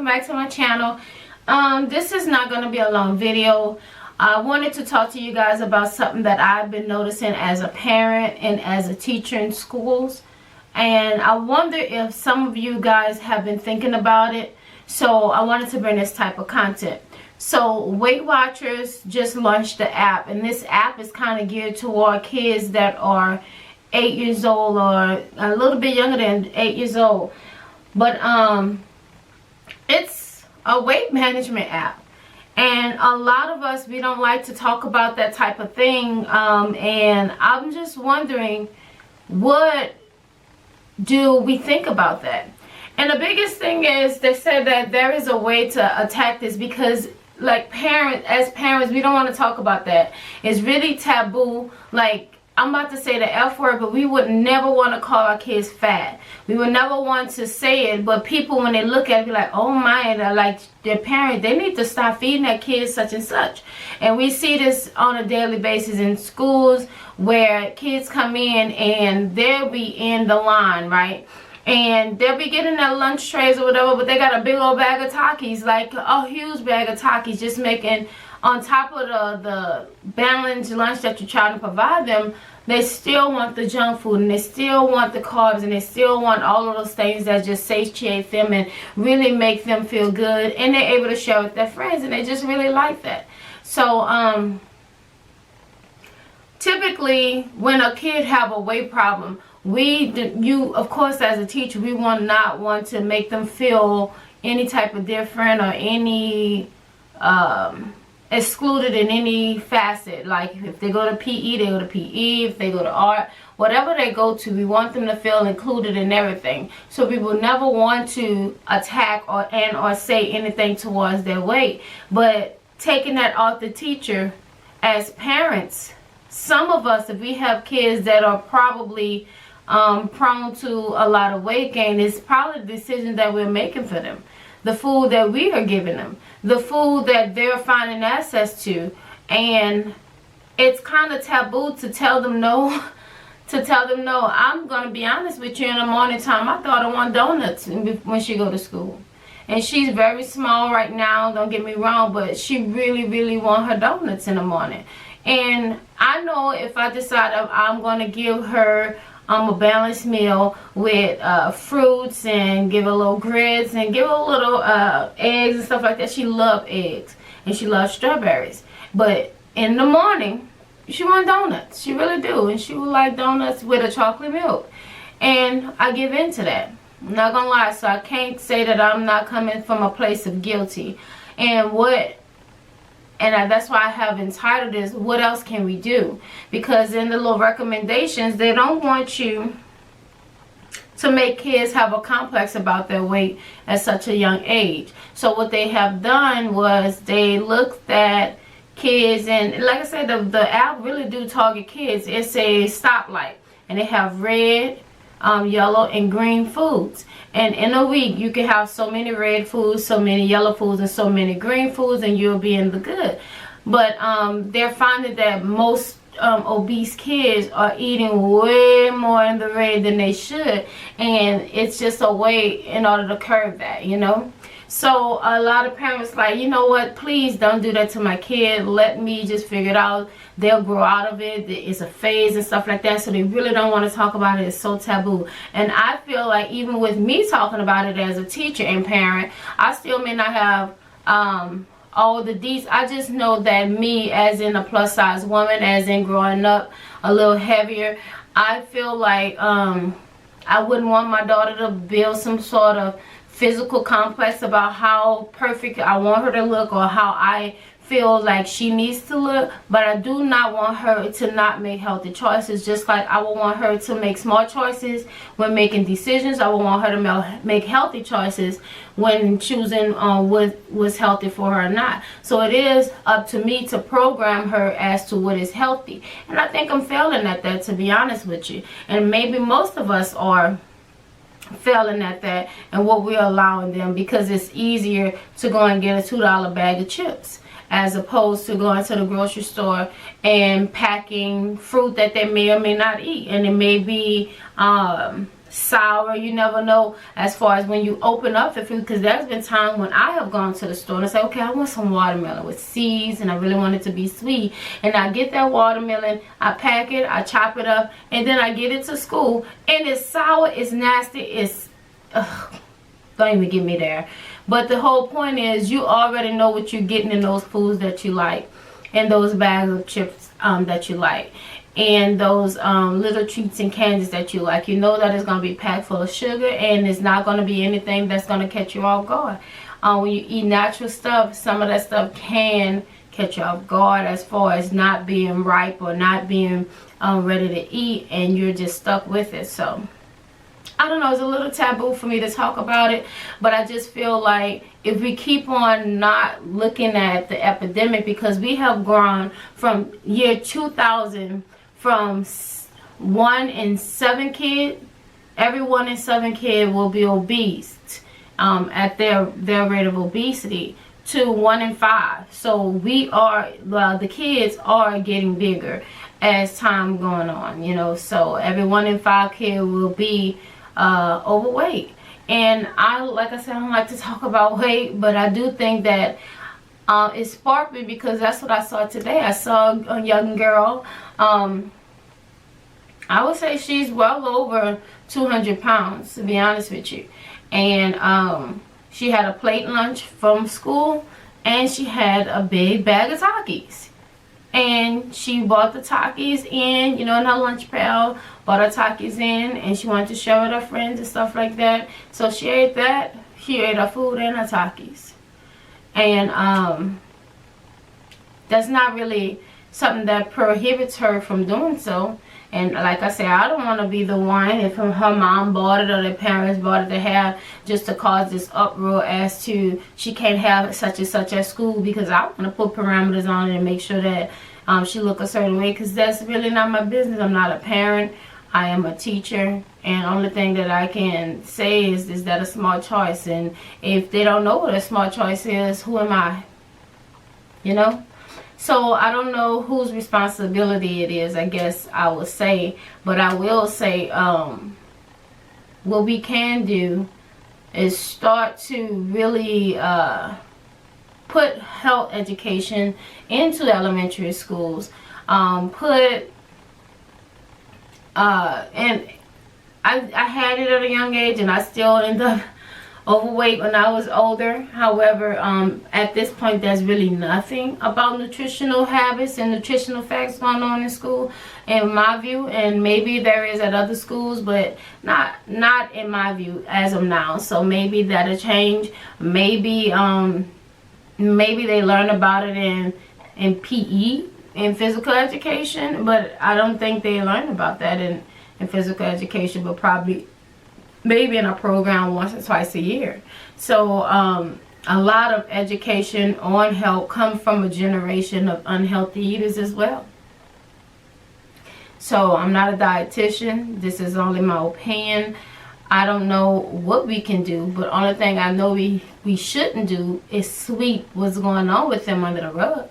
back to my channel. This is not going to be a long video. I wanted to talk to you guys about something that I've been noticing as a parent and as a teacher in schools, and I wonder if some of you guys have been thinking about it, so I wanted to bring this type of content. So Weight Watchers just launched the app, and this app is kind of geared toward kids that are 8 years old or a little bit younger than 8 years old. But it's a weight management app, and a lot of us, we don't like to talk about that type of thing, and I'm just wondering, what do we think about that? And the biggest thing is, they said that there is a way to attack this, because like as parents, we don't want to talk about that. It's really taboo. Like, I'm about to say the F word, but we would never want to call our kids fat. We would never want to say it, but people, when they look at it, be like, oh my, like their parents, they need to stop feeding their kids such and such. And we see this on a daily basis in schools, where kids come in and they'll be in the line, right? And they'll be getting their lunch trays or whatever, but they got a big old bag of Takis, like a huge bag of Takis, just making, on top of the balanced lunch that you're trying to provide them, they still want the junk food, and they still want the carbs, and they still want all of those things that just satiate them and really make them feel good, and they're able to share with their friends, and they just really like that. So typically when a kid have a weight problem, of course, as a teacher, we not want to make them feel any type of different or any excluded in any facet. Like if they go to PE, they go to PE. If they go to art, whatever they go to, we want them to feel included in everything. So we will never want to attack or say anything towards their weight. But taking that off the teacher, as parents, some of us, if we have kids that are probably prone to a lot of weight gain, it's probably the decisions that we're making for them, the food that we are giving them, the food that they're finding access to. And it's kind of taboo to tell them no. I'm going to be honest with you, in the morning time, my daughter wants donuts when she go to school. And she's very small right now, don't get me wrong, but she really wants her donuts in the morning. And I know if I decide I'm going to give her a balanced meal with fruits, and give her little grits, and give her a little eggs and stuff like that. She loves eggs, and she loves strawberries. But in the morning, she wants donuts. She really do. And she would like donuts with a chocolate milk. And I give in to that. I'm not going to lie. So I can't say that I'm not coming from a place of guilty. And that's why I have entitled this, what else can we do? Because in the little recommendations, they don't want you to make kids have a complex about their weight at such a young age. So what they have done was they looked at kids, and like I said, the app really do target kids. It's a stoplight, and they have red, yellow, and green foods. And in a week, you can have so many red foods, so many yellow foods, and so many green foods, and you'll be in the good. But they're finding that most obese kids are eating way more in the red than they should. And it's just a way in order to curb that, you know. So a lot of parents like, you know what, please don't do that to my kid. Let me just figure it out. They'll grow out of it. It's a phase and stuff like that. So they really don't want to talk about it. It's so taboo. And I feel like even with me talking about it as a teacher and parent, I still may not have all the deets. I just know that me, as in a plus size woman, as in growing up a little heavier, I feel like I wouldn't want my daughter to build some sort of physical complex about how perfect I want her to look, or how I feel like she needs to look. But I do not want her to not make healthy choices, just like I would want her to make smart choices when making decisions. I would want her to make healthy choices when choosing what's healthy for her or not. So it is up to me to program her as to what is healthy. And I think I'm failing at that, to be honest with you. And maybe most of us are failing at that, and what we're allowing them, because it's easier to go and get a $2 bag of chips as opposed to going to the grocery store and packing fruit that they may or may not eat, and it may be sour. You never know as far as when you open up the fruit, because there's been times when I have gone to the store and I say, okay, I want some watermelon with seeds and I really want it to be sweet, and I get that watermelon, I pack it, I chop it up, and then I get it to school and it's sour, it's nasty, it's don't even get me there. But the whole point is, you already know what you're getting in those foods that you like, and those bags of chips that you like, and those little treats and candies that you like. You know that it's going to be packed full of sugar, and it's not going to be anything that's going to catch you off guard. When you eat natural stuff, some of that stuff can catch you off guard as far as not being ripe or not being ready to eat, and you're just stuck with it. So I don't know, it's a little taboo for me to talk about it, but I just feel like if we keep on not looking at the epidemic, because we have grown from year 2000 from 1 in 7 kids, every 1 in 7 kid will be obese at their rate of obesity, to 1 in 5. So we are, well, the kids are getting bigger as time going on, you know. So every 1 in 5 kid will be overweight. And like I said, I don't like to talk about weight, but I do think that it sparked me, because that's what I saw today. I saw a young girl, I would say she's well over 200 pounds, to be honest with you. And she had a plate lunch from school, and she had a big bag of Takis. And she bought the Takis in, you know, in her lunch pail, bought her Takis in, and she wanted to share with her friends and stuff like that. So she ate that. She ate her food and her Takis. And that's not really something that prohibits her from doing so. And like I said, I don't want to be the one, if her mom bought it or their parents bought it, to have just to cause this uproar as to she can't have such and such at school, because I want to put parameters on it and make sure that she look a certain way, because that's really not my business. I'm not a parent. I am a teacher, and only thing that I can say is that a smart choice. And if they don't know what a smart choice is, who am I? You know? So I don't know whose responsibility it is, I guess I would say. But I will say what we can do is start to really put health education into elementary schools. And I had it at a young age, and I still end up overweight when I was older. However, at this point, there's really nothing about nutritional habits and nutritional facts going on in school, in my view. And maybe there is at other schools, but not in my view as of now. So maybe that'll change. Maybe they learn about it in PE, in physical education, but I don't think they learn about that in physical education, but probably maybe in a program once or twice a year. So a lot of education on health comes from a generation of unhealthy eaters as well. So I'm not a dietitian. This is only my opinion. I don't know what we can do, but only thing I know we shouldn't do is sweep what's going on with them under the rug.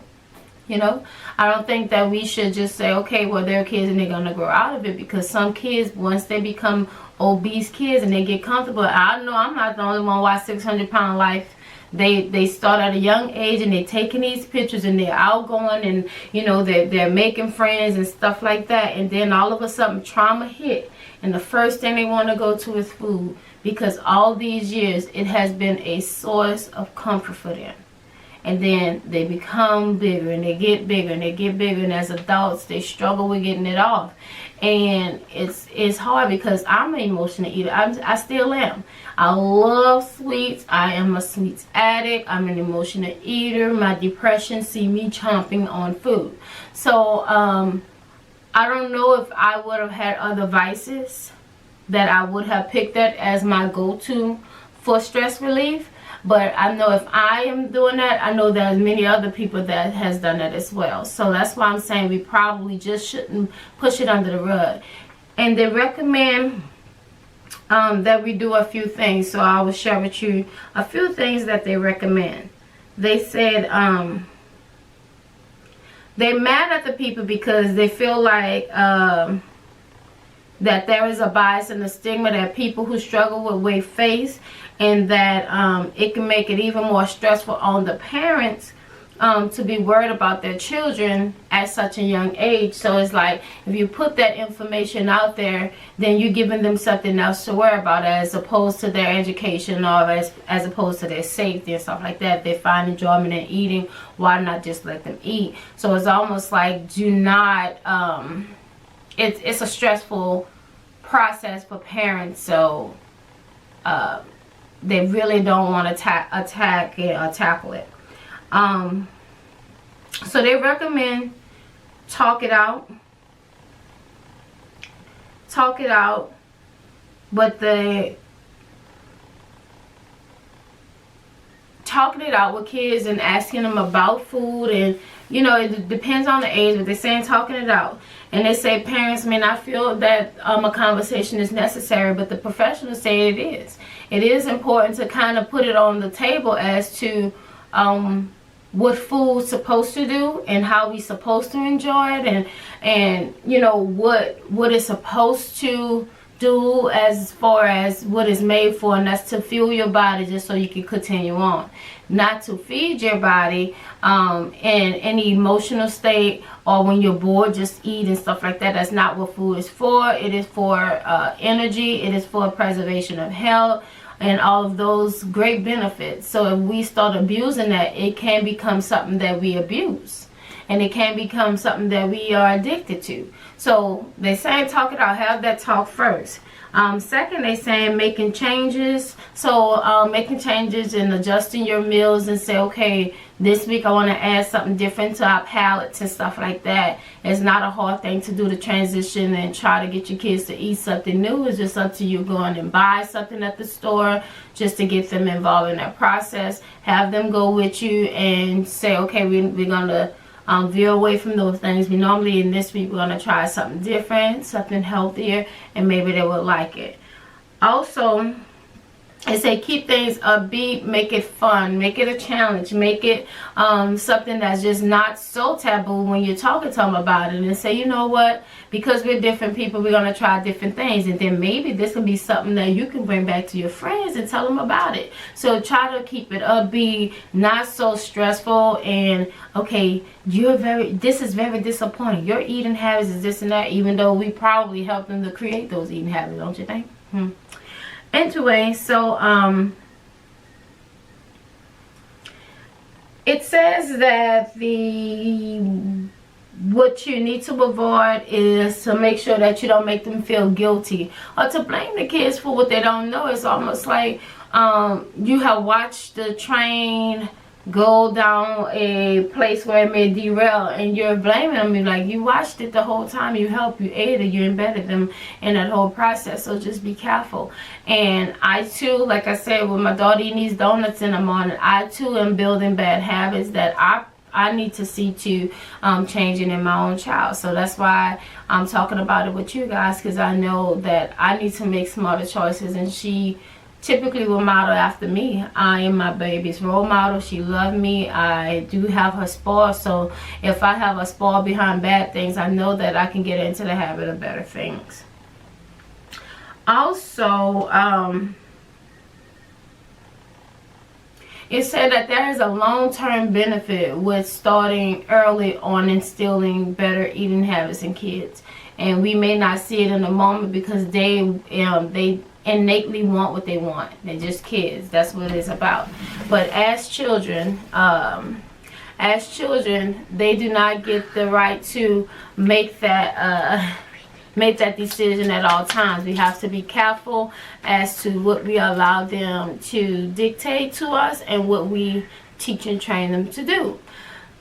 You know, I don't think that we should just say, okay, well, they're kids and they're going to grow out of it, because some kids, once they become obese kids and they get comfortable, I know I'm not the only one watch 600-pound life. They start at a young age, and they're taking these pictures, and they're outgoing, and you know, they're making friends and stuff like that, and then all of a sudden trauma hit, and the first thing they want to go to is food, because all these years it has been a source of comfort for them. And then they become bigger, and they get bigger, and they get bigger, and as adults they struggle with getting it off. And it's hard, because I'm an emotional eater. I still am. I love sweets. I am a sweets addict. I'm an emotional eater. My depression see me chomping on food. So I don't know if I would have had other vices that I would have picked that as my go-to for stress relief. But I know if I am doing that, I know there's many other people that has done that as well. So that's why I'm saying we probably just shouldn't push it under the rug. And they recommend that we do a few things. So I will share with you a few things that they recommend. They said they're mad at the people because they feel like that there is a bias and a stigma that people who struggle with weight face, and that it can make it even more stressful on the parents to be worried about their children at such a young age. So it's like, if you put that information out there, then you're giving them something else to worry about, as opposed to their education, or as opposed to their safety and stuff like that. If they find enjoyment in eating, why not just let them eat? So it's almost like, do not it's a stressful process for parents. So they really don't want to attack it or tackle it. So they recommend talk it out, but talking it out with kids and asking them about food, and you know, it depends on the age, but they're saying talking it out. And they say parents may not feel that a conversation is necessary, but the professionals say it is. It is important to kind of put it on the table as to what food's supposed to do, and how we supposed to enjoy it, and you know, what it's supposed to do as far as what it's made for, and that's to fuel your body just so you can continue on, not to feed your body in any emotional state, or when you're bored just eat and stuff like that. That's not what food is for. It is for energy. It is for preservation of health and all of those great benefits. So if we start abusing that, it can become something that we abuse, and it can become something that we are addicted to. So they saying talk it out, have that talk first. Second, they saying making changes. So making changes and adjusting your meals, and say, okay, this week I want to add something different to our palates and stuff like that. It's not a hard thing to do, the transition and try to get your kids to eat something new. It's just up to you going and buy something at the store just to get them involved in that process. Have them go with you and say, okay, we're going to veer away from those things we normally, in this week we're going to try something different, something healthier, and maybe they will like it. Also, they say keep things upbeat, make it fun, make it a challenge, make it something that's just not so taboo when you're talking to them about it, and say, you know what, because we're different people, we're going to try different things, and then maybe this can be something that you can bring back to your friends and tell them about it. So try to keep it upbeat, not so stressful, and okay, this is very disappointing, your eating habits is this and that, even though we probably helped them to create those eating habits, don't you think? Anyway, so it says that what you need to avoid is to make sure that you don't make them feel guilty, or to blame the kids for what they don't know. It's almost like you have watched the train go down a place where it may derail, and you're blaming them. You're like, you watched it the whole time, you helped, you aided, you embedded them in that whole process. So just be careful. And I too, like I said, when my daughter eating these donuts in the morning, I too am building bad habits that I need to see to changing in my own child. So that's why I'm talking about it with you guys, because I know that I need to make smarter choices, and she typically will model after me. I am my baby's role model. She loved me. I do have her spoil, so if I have a spoil behind bad things, I know that I can get into the habit of better things. Also, it said that there is a long-term benefit with starting early on instilling better eating habits in kids, and we may not see it in the moment because they innately want what they want. They're just kids. That's what it's about. But as children, they do not get the right to make that decision at all times. We have to be careful as to what we allow them to dictate to us and what we teach and train them to do.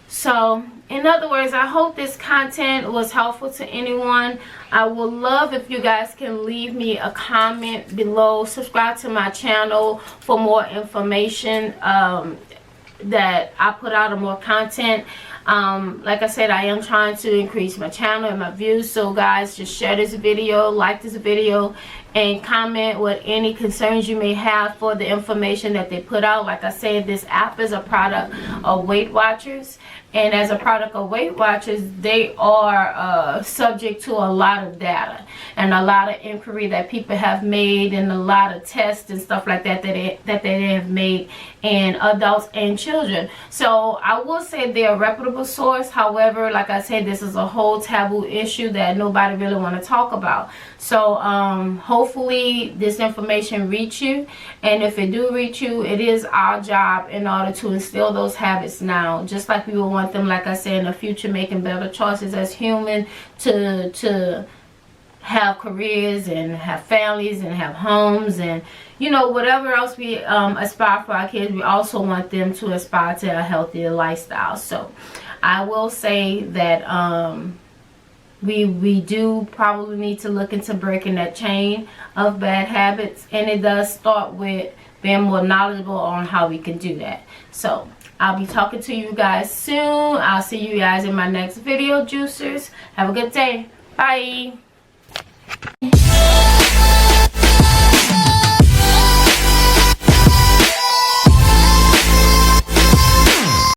So, in other words, I hope this content was helpful to anyone. I would love if you guys can leave me a comment below. Subscribe to my channel for more information that I put out, more content. Like I said, I am trying to increase my channel and my views. So guys, just share this video, like this video, and comment what any concerns you may have for the information that they put out. Like I said, this app is a product of Weight Watchers, and as a product of Weight Watchers, they are subject to a lot of data and a lot of inquiry that people have made, and a lot of tests and stuff like that that they have made in adults and children. So I will say they're a reputable source. However, like I said, this is a whole taboo issue that nobody really want to talk about. So hopefully this information reach you, and if it do reach you, it is our job in order to instill those habits now, just like we will want them, like I said, in the future, making better choices as human, to have careers and have families and have homes, and you know, whatever else we aspire for our kids, we also want them to aspire to a healthier lifestyle. So I will say that we do probably need to look into breaking that chain of bad habits, and it does start with being more knowledgeable on how we can do that. So I'll be talking to you guys soon. I'll see you guys in my next video, juicers. Have a good day. Bye.